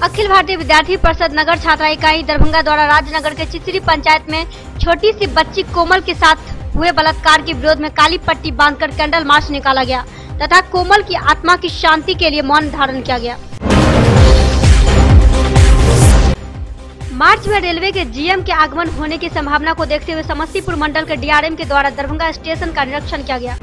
अखिल भारतीय विद्यार्थी परिषद नगर छात्रा इकाई दरभंगा द्वारा राजनगर के चिचरी पंचायत में छोटी सी बच्ची कोमल के साथ हुए बलात्कार के विरोध में काली पट्टी बांधकर कैंडल मार्च निकाला गया तथा कोमल की आत्मा की शांति के लिए मौन धारण किया गया। मार्च में रेलवे के जीएम के आगमन होने की संभावना को देखते हुए समस्तीपुर मंडल के डीआरएम के द्वारा दरभंगा स्टेशन का निरीक्षण किया गया।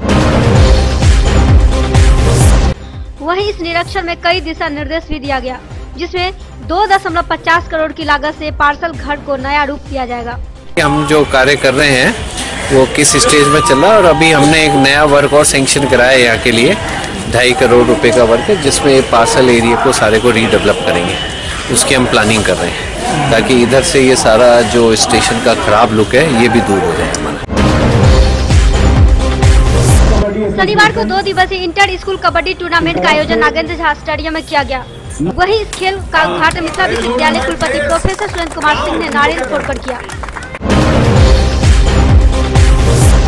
वहीं इस निरीक्षण में कई दिशा निर्देश भी दिया गया, जिसमें 2.50 करोड़ की लागत से पार्सल घर को नया रूप दिया जाएगा। हम जो कार्य कर रहे हैं वो किस स्टेज में चल रहा है और अभी हमने एक नया वर्क और सैंक्शन कराया है यहाँ के लिए 2.5 करोड़ रुपए का वर्क है, जिसमें ये पार्सल एरिया को सारे को रीडेवलप करेंगे। उसकी हम प्लानिंग कर रहे हैं ताकि इधर से ये सारा जो स्टेशन का खराब लुक है ये भी दूर हो जाए हमारा। शनिवार को 2 दिवसीय इंटर स्कूल कबड्डी टूर्नामेंट का आयोजन नागेंद्र झा स्टेडियम में किया गया। वहीं इस खेल का उद्घाटन मिथिला विश्वविद्यालय कुलपति प्रोफेसर सुरेंद्र कुमार सिंह ने नारियल फोड़कर किया।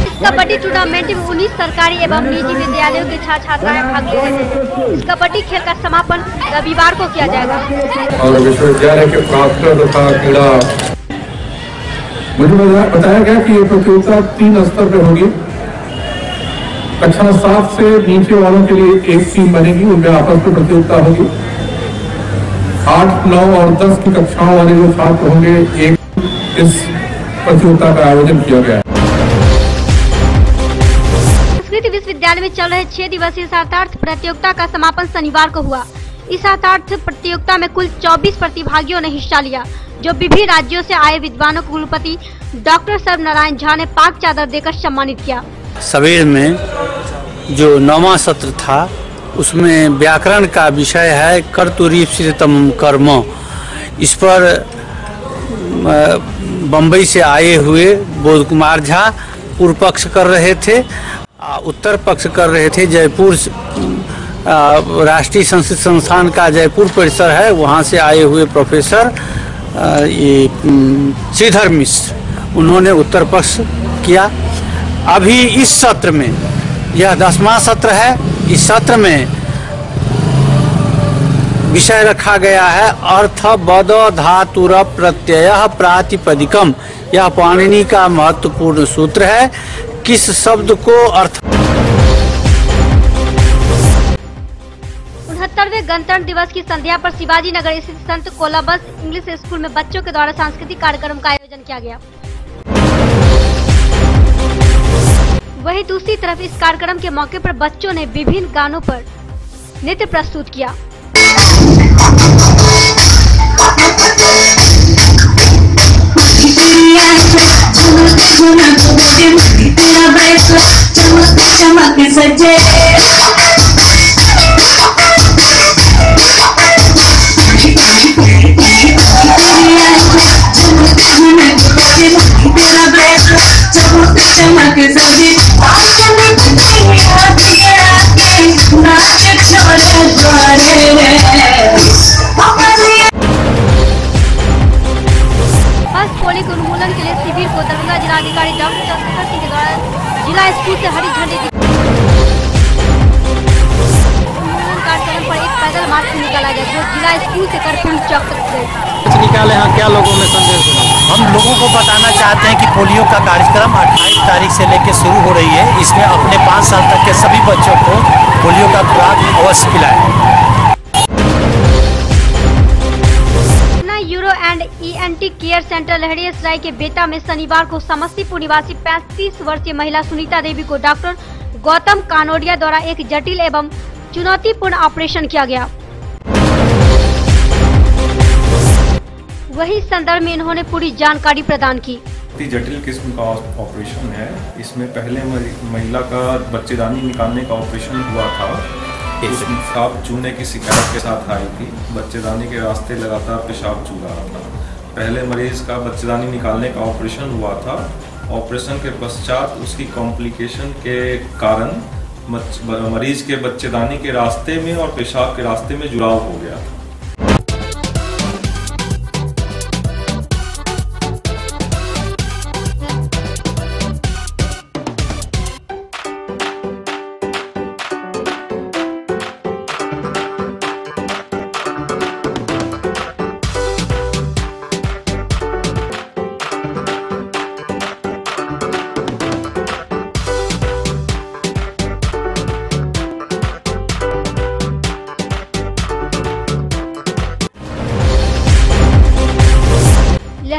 इस कबड्डी टूर्नामेंट में 19 सरकारी एवं निजी विद्यालयों के छात्र छात्राएं भाग ले रहे थे। इस कबड्डी खेल का समापन रविवार को किया जाएगा। और विश्वविद्यालय के प्राप्त तथा क्रीड़ा मुझे बताया गया कि ये प्रतियोगिता 3 स्तर पर होगी। कक्षा 7 से नीचे वालों के लिए एक टीम बनेगी, उनमें आपस में प्रतियोगिता होगी। 8, 9 और 10 की कक्षाओं वाले जो छात्र होंगे एक इस प्रतियोगिता का आयोजन किया गया है। संस्कृत विश्वविद्यालय में चल रहे 6 दिवसीय शास्त्रार्थ प्रतियोगिता का समापन शनिवार को हुआ। इस शास्त्रार्थ प्रतियोगिता में कुल 24 प्रतिभागियों ने हिस्सा लिया, जो विभिन्न राज्यों से आए विद्वानों को कुलपति डॉक्टर सर्वनारायण झा ने पाक चादर देकर सम्मानित किया। सवेर में जो 9वां सत्र था उसमें व्याकरण का विषय है कर्तुरीप्सितम कर्म। इस पर बम्बई से आए हुए बोध कुमार झा पूर्व पक्ष कर रहे थे, उत्तर पक्ष कर रहे थे जयपुर राष्ट्रीय संस्कृत संस्थान का जयपुर परिसर है, वहाँ से आए हुए प्रोफेसर श्रीधर मिश्र, उन्होंने उत्तर पक्ष किया। अभी इस सत्र में यह 10वां सत्र है। इस सत्र में विषय रखा गया है अर्थ बद धातुर प्रत्यय प्रातिपदिकम। यह पाणिनि का महत्वपूर्ण सूत्र है। किस शब्द को अर्थ 69वें गणतंत्र दिवस की संध्या पर शिवाजी नगर स्थित संत कोलंबस इंग्लिश स्कूल में बच्चों के द्वारा सांस्कृतिक कार्यक्रम का आयोजन किया गया। वहीं दूसरी तरफ इस कार्यक्रम के मौके पर बच्चों ने विभिन्न गानों पर नृत्य प्रस्तुत किया। पोलिंग उन्मूलन के लिए शिविर को दरभंगा जिलाधिकारी डॉक्टर चंद्रशेखर सिंह के द्वारा जिला स्कूल से हरी झंडी उन्मूलन कार्यक्रम पर एक पैदल मार्च निकाला गया, जो जिला स्कूल से कर्फ्यू चौक तक गए। निकाले हैं, क्या लोगों में संदेश देना? हम लोगों को बताना चाहते हैं कि पोलियो का कार्यक्रम 28 तारीख से लेकर शुरू हो रही है। इसमें अपने 5 साल तक के सभी बच्चों को पोलियो का खुराक अवश्य पिलाएं। Uro and ENT care centre Laheriasarai के बेटा में शनिवार को समस्तीपुर निवासी 35 वर्षीय महिला सुनीता देवी को डॉक्टर गौतम कानोडिया द्वारा एक जटिल एवं चुनौतीपूर्ण ऑपरेशन किया गया। वही संदर्भ में इन्होंने पूरी जानकारी प्रदान की। जटिल किस्म का ऑपरेशन है। इसमें पहले महिला का बच्चेदानी निकालने का ऑपरेशन हुआ था। पेशाब चूने की शिकायत के साथ आई थी। बच्चेदानी के रास्ते लगातार पेशाब चू रहा था। पहले मरीज का बच्चेदानी निकालने का ऑपरेशन हुआ था। ऑपरेशन के पश्चात उसकी कॉम्प्लिकेशन के कारण मरीज के बच्चेदानी के रास्ते में और पेशाब के रास्ते में जुड़ाव हो गया था।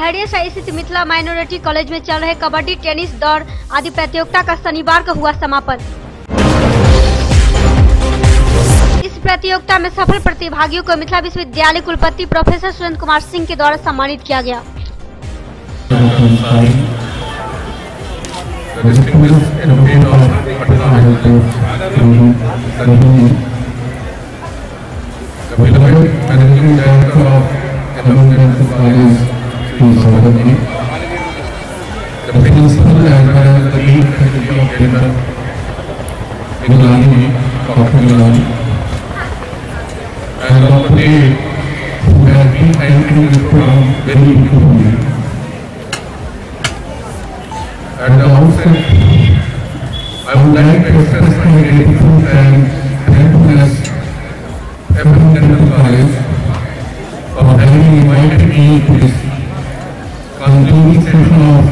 लहरिया स्थित मिथिला माइनॉरिटी कॉलेज में चल रहे कबड्डी, टेनिस, दौड़ आदि प्रतियोगिता का शनिवार को हुआ समापन। इस प्रतियोगिता में सफल प्रतिभागियों को मिथिला विश्वविद्यालय कुलपति प्रोफेसर सुरेंद्र कुमार सिंह के द्वारा सम्मानित किया गया। At the outset, I would like to express my gratitude and thankfulness to Dental College for having invited me to this concluding session of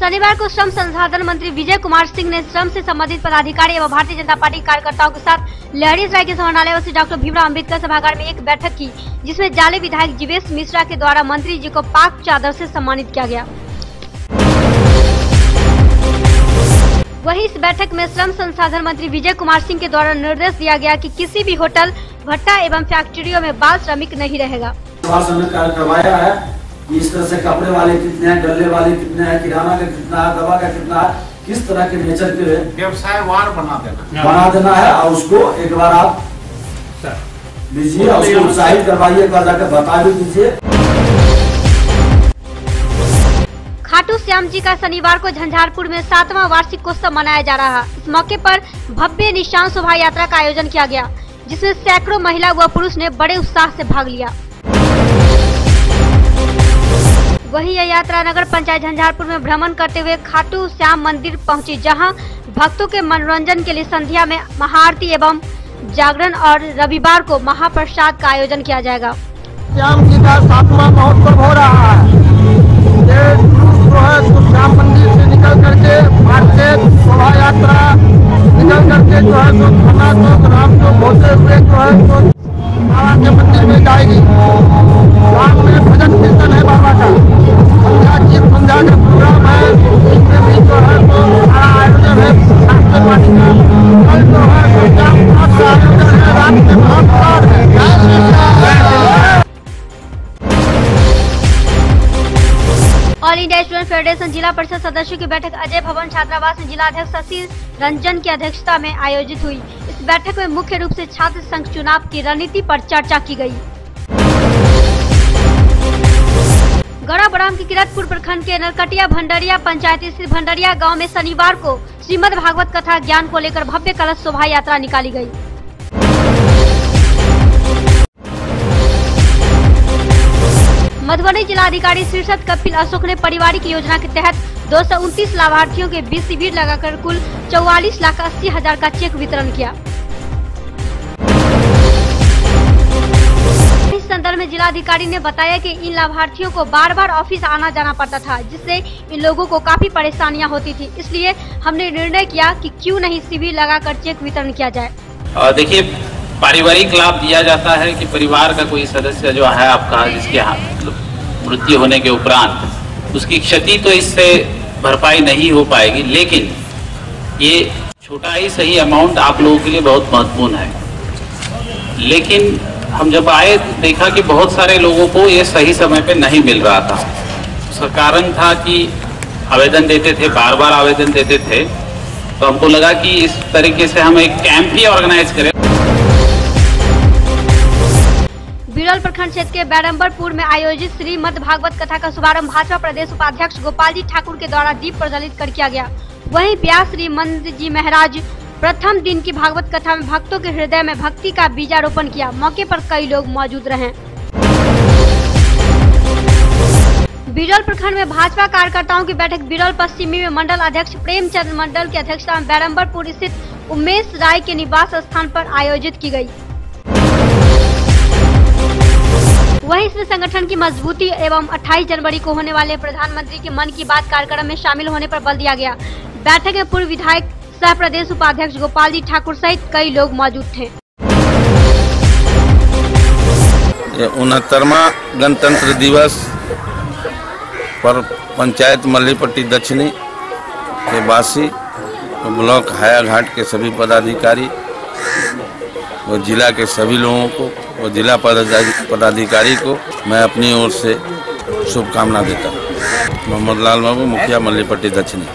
शनिवार को श्रम संसाधन मंत्री विजय कुमार सिंह ने श्रम से संबंधित पदाधिकारी एवं भारतीय जनता पार्टी कार्यकर्ताओं के साथ लहरिया के समाहरणालय स्थित डॉक्टर भीमराव अम्बेडकर सभागार में एक बैठक की, जिसमें जाले विधायक जीवेश मिश्रा के द्वारा मंत्री जी को पाक चादर से सम्मानित किया गया। वहीं इस बैठक में श्रम संसाधन मंत्री विजय कुमार सिंह के द्वारा निर्देश दिया गया कि किसी भी होटल, भट्टा एवं फैक्ट्रियों में बाल श्रमिक नहीं रहेगा। इस तरह से कपड़े वाले कितने हैं, गले वाले कितने हैं, किराना का कितना है, दवा का कितना है, किस तरह के नेचर के व्यवसाय वार बना देना है और उसको एक बार आप लीजिए और उसको उत्साहित करवाइए, जाकर बता भी दीजिए। खाटू श्याम जी का शनिवार को झंझारपुर में 7वां वार्षिक उत्सव मनाया जा रहा। इस मौके पर भव्य निशान शोभा यात्रा का आयोजन किया गया, जिसमें सैकड़ों महिला व पुरुष ने बड़े उत्साह से भाग लिया। वहीं यह यात्रा नगर पंचायत झंझारपुर में भ्रमण करते हुए खाटू श्याम मंदिर पहुंची, जहां भक्तों के मनोरंजन के लिए संध्या में महाआरती एवं जागरण और रविवार को महाप्रसाद का आयोजन किया जाएगा। श्याम जी का 7वां महोत्सव हो रहा है। ये जो है तो श्याम मंदिर से निकल करके मार्केट शोभा यात्रा निकल करके जो है तो थाना चौक राम चौक होते हुए जो है तो बाबा के मंदिर में जाएगी। रात में भजन कीर्तन है बाबा का, संध्या का प्रोग्राम है, इसमें भी जो है तो सारा आयोजन है। शास्त्र पाठ का कल जो है तो आयोजन है, रात में बहुत है। ऑल इंडिया स्टूडेंट फेडरेशन जिला परिषद सदस्यों की बैठक अजय भवन छात्रावास में जिला अध्यक्ष शशि रंजन की अध्यक्षता में आयोजित हुई। इस बैठक में मुख्य रूप से छात्र संघ चुनाव की रणनीति पर चर्चा की गई। गौड़ा बराम की किरतपुर प्रखंड के नरकटिया भंडरिया पंचायत स्थित भंडरिया गांव में शनिवार को श्रीमद् भागवत कथा ज्ञान को लेकर भव्य कलश शोभा यात्रा निकाली गई। मधुबनी जिलाधिकारी शीर्षद कपिल अशोक ने पारिवारिक योजना के तहत 229 लाभार्थियों के बीच शिविर लगाकर कुल 44,80,000 का चेक वितरण किया। इस संदर्भ में जिलाधिकारी ने बताया कि इन लाभार्थियों को बार बार ऑफिस आना जाना पड़ता था, जिससे इन लोगों को काफी परेशानियां होती थी। इसलिए हमने निर्णय किया कि क्यों नहीं शिविर लगाकर चेक वितरण किया जाए। देखिए, पारिवारिक लाभ दिया जाता है कि परिवार का कोई सदस्य जो है आपका, जिसके मृत्यु होने के उपरांत उसकी क्षति तो इससे भरपाई नहीं हो पाएगी, लेकिन ये छोटा ही सही अमाउंट आप लोगों के लिए बहुत महत्वपूर्ण है। लेकिन हम जब आए देखा कि बहुत सारे लोगों को ये सही समय पे नहीं मिल रहा था। उसका कारण था कि आवेदन देते थे, बार बार आवेदन देते थे, तो हमको लगा कि इस तरीके से हम एक कैंप ही ऑर्गेनाइज करें। बिरौल प्रखंड क्षेत्र के बैरम्बरपुर में आयोजित श्रीमद् भागवत कथा का शुभारंभ भाजपा प्रदेश उपाध्यक्ष गोपाल जी ठाकुर के द्वारा दीप प्रज्वलित कर किया गया। वहीं व्यास श्री मंद जी महाराज प्रथम दिन की भागवत कथा में भक्तों के हृदय में भक्ति का बीजारोपण किया। मौके पर कई लोग मौजूद रहे। बिरौल प्रखंड में भाजपा कार्यकर्ताओं की बैठक बिरौल पश्चिमी में मंडल अध्यक्ष प्रेमचंद मंडल की अध्यक्षता में बैरम्बरपुर स्थित उमेश राय के निवास स्थान पर आयोजित की गई। वहीं इसमें संगठन की मजबूती एवं 28 जनवरी को होने वाले प्रधानमंत्री के मन की बात कार्यक्रम में शामिल होने पर बल दिया गया। बैठक में पूर्व विधायक सह प्रदेश उपाध्यक्ष गोपाल जी ठाकुर सहित कई लोग मौजूद थे। ये 69वां गणतंत्र दिवस पर पंचायत मल्लीपट्टी दक्षिणी के वासी, ब्लॉक हायाघाट के सभी पदाधिकारी और जिला के सभी लोगों को और जिला पदाधिकारी को मैं अपनी ओर से शुभकामना देता हूँ। मोहम्मद लाल महबूब, मुखिया मल्लीपट्टी दक्षिणी।